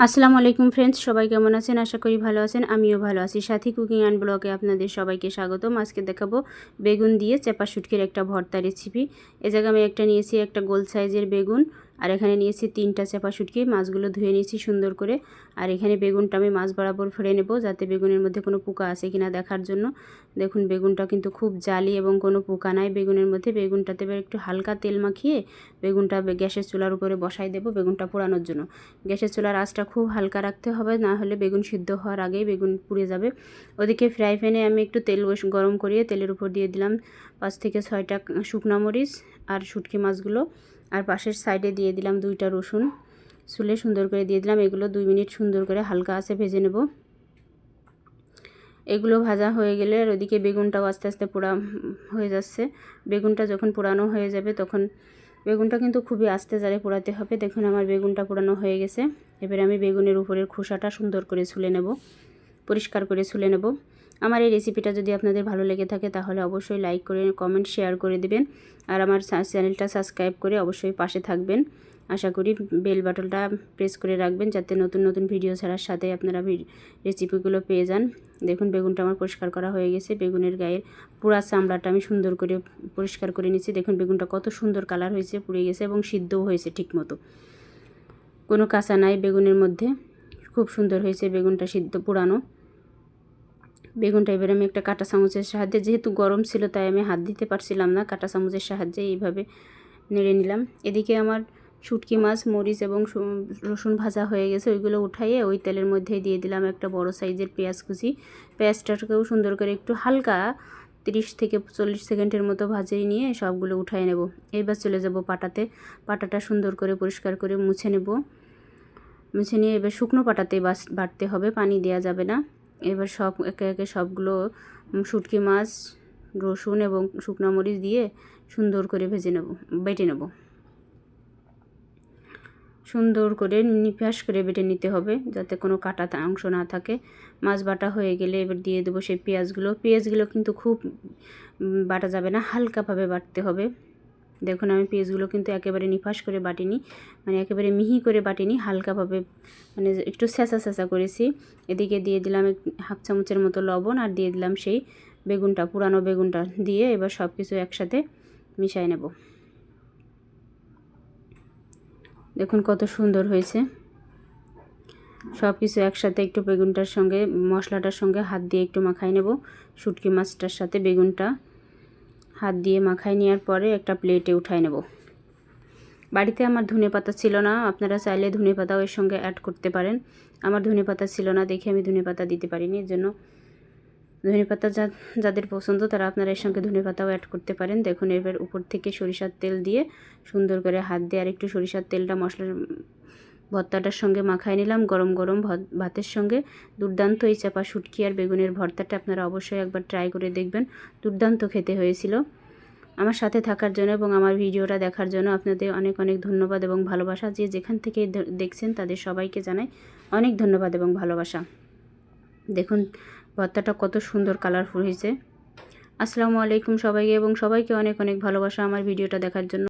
আসসালামু আলাইকুম ফ্রেন্ডস, সবাই কেমন আছেন? আশা করি ভালো আছেন। আমিও ভালো আছি। সাথী কুকিং অ্যান্ড ব্লগে আপনাদের সবাইকে স্বাগতম। আজকে দেখাবো বেগুন দিয়ে চেপা শুটকির একটা ভর্তা রেসিপি। এ জায়গায় আমি নিয়েছি একটা গোল সাইজের বেগুন, আর এখানে নিয়েছি 3টা চেপা শুটকি। মাছগুলো ধুয়ে নিয়েছি সুন্দর করে। আর এখানে বেগুনটা আমি মাছ বরাবর ফেলে নেব, যাতে বেগুনের মধ্যে কোনো পোকা আছে কিনা দেখার জন্য। দেখুন বেগুনটা কিন্তু খুব জালি এবং কোনো পোকা নাই বেগুনের মধ্যে। বেগুনটাতে এবার একটু হালকা তেল মাখিয়ে বেগুনটা গ্যাসের চুলার উপরে বসাই দেব বেগুনটা পোড়ানোর জন্য। গ্যাসের চুলার আঁচটা খুব হালকা রাখতে হবে, না হলে বেগুন সিদ্ধ হওয়ার আগেই বেগুন পুড়ে যাবে। ওদিকে ফ্রাই প্যানে আমি একটু তেল গরম করিয়ে তেলের উপর দিয়ে দিলাম 5 থেকে 6টা শুকনো মরিচ আর শুটকি মাছগুলো, আর পাশের সাইডে দিয়ে দিলাম 2টা রসুন ছুলে সুন্দর করে দিয়ে দিলাম। এগুলো 2 মিনিট সুন্দর করে হালকা আঁচে ভেজে নেব। এগুলো ভাজা হয়ে গেলে আর ওদিকে বেগুনটাও আস্তে আস্তে পোড়া হয়ে যাচ্ছে। বেগুনটা যখন পোড়ানো হয়ে যাবে তখন বেগুনটা কিন্তু খুবই আস্তে জালে পোড়াতে হবে। দেখুন আমার বেগুনটা পোড়ানো হয়ে গেছে। এবারে আমি বেগুনের উপরের খোসাটা সুন্দর করে ছুলে নেব, পরিষ্কার করে ছুলে নেব। আমার এই রেসিপিটা যদি আপনাদের ভালো লেগে থাকে তাহলে অবশ্যই লাইক করে কমেন্ট শেয়ার করে দিবেন, আর আমার চ্যানেলটা সাবস্ক্রাইব করে অবশ্যই পাশে থাকবেন। আশা করি বেল বাটনটা প্রেস করে রাখবেন, যাতে নতুন নতুন ভিডিও ছাড়ার সাথে আপনারা রেসিপিগুলো পেয়ে যান। দেখুন বেগুনটা আমার পরিষ্কার করা হয়ে গেছে। বেগুনের গায়ের পুরা চামড়াটা আমি সুন্দর করে পরিষ্কার করে নিচ্ছি। দেখুন বেগুনটা কত সুন্দর কালার হয়েছে, পুড়ে গেছে এবং সিদ্ধও হয়েছে ঠিকমতো, কোনো কাঁচা নাই বেগুনের মধ্যে। খুব সুন্দর হয়েছে বেগুনটা সিদ্ধ পোড়ানো। বেগুনটা এবারে আমি একটা কাঁটা চামচের সাহায্যে, যেহেতু গরম ছিল তাই আমি হাত দিতে পারছিলাম না, কাঁটা চামচের সাহায্যে এইভাবে নেড়ে নিলাম। এদিকে আমার শুটকি মাছ, মরিচ এবং রসুন ভাজা হয়ে গেছে। ওইগুলো উঠাইয়ে ওই তেলের মধ্যে দিয়ে দিলাম একটা বড় সাইজের পেঁয়াজ কুচি। পেঁয়াজটাকেও সুন্দর করে একটু হালকা 30 থেকে 40 সেকেন্ডের মতো ভাজিয়ে নিয়ে সবগুলো উঠাই নেব। এবার চলে যাব পাটাতে। পাটাটা সুন্দর করে পরিষ্কার করে মুছে নেব। মুছে নিয়ে এবার শুকনো পাটাতে বাটতে হবে, পানি দেওয়া যাবে না। এবার সব একে একে সবগুলো শুটকি মাছ, রসুন এবং শুকনো মরিচ দিয়ে সুন্দর করে ভেজে নেব, বেটে নেব। সুন্দর করে নিপাস করে বেটে নিতে হবে, যাতে কোনো কাটা অংশ না থাকে। মাছ বাটা হয়ে গেলে এবার দিয়ে দেবো সেই পেঁয়াজগুলো কিন্তু খুব বাটা যাবে না, হালকাভাবে বাটতে হবে। দেখুন আমি পেঁয়াজগুলো কিন্তু একেবারে নিপাস করে বাটিনি, মানে একেবারে মিহি করে বাটিনি, হালকাভাবে মানে একটু ছেঁচা ছেঁচা করেছি। এদিকে দিয়ে দিলাম 1/2 চামচের মতো লবণ, আর দিয়ে দিলাম সেই বেগুনটা, পুরানো বেগুনটা দিয়ে এবার সব কিছু একসাথে মিশিয়ে নেব। দেখুন কত সুন্দর হয়েছে। সব কিছু একসাথে একটু বেগুনটার সঙ্গে, মশলাটার সঙ্গে হাত দিয়ে একটু মাখাই নেব। শুটকি মাছটার সাথে বেগুনটা হাত দিয়ে মাখাই নেওয়ার পরে একটা প্লেটে উঠাই নেব। বাড়িতে আমার ধনেপাতা ছিল না, আপনারা চাইলে ধনেপাতাও এর সঙ্গে অ্যাড করতে পারেন। আমার ধনেপাতা ছিল না দেখে আমি ধনেপাতা দিতে পারিনি, এর জন্য ধনেপাতা যাদের পছন্দ তারা আপনারা এর সঙ্গে ধনেপাতাও অ্যাড করতে পারেন। দেখুন এবার উপর থেকে সরিষার তেল দিয়ে সুন্দর করে হাত দিয়ে আর একটু সরিষার তেলটা মশলার ভর্তাটার সঙ্গে মাখাই নিলাম। গরম গরম ভাতের সঙ্গে দুর্দান্ত এই চাপা শুটকি আর বেগুনের ভর্তাটা আপনারা অবশ্যই একবার ট্রাই করে দেখবেন। দুর্দান্ত খেতে হয়েছিল। আমার সাথে থাকার জন্য এবং আমার ভিডিওটা দেখার জন্য আপনাদের অনেক অনেক ধন্যবাদ এবং ভালোবাসা। যে যেখান থেকে দেখছেন তাদের সবাইকে জানাই অনেক ধন্যবাদ এবং ভালোবাসা। দেখুন ভর্তাটা কত সুন্দর কালারফুল হয়েছে। আসসালামু আলাইকুম সবাইকে, এবং সবাইকে অনেক অনেক ভালোবাসা আমার ভিডিওটা দেখার জন্য।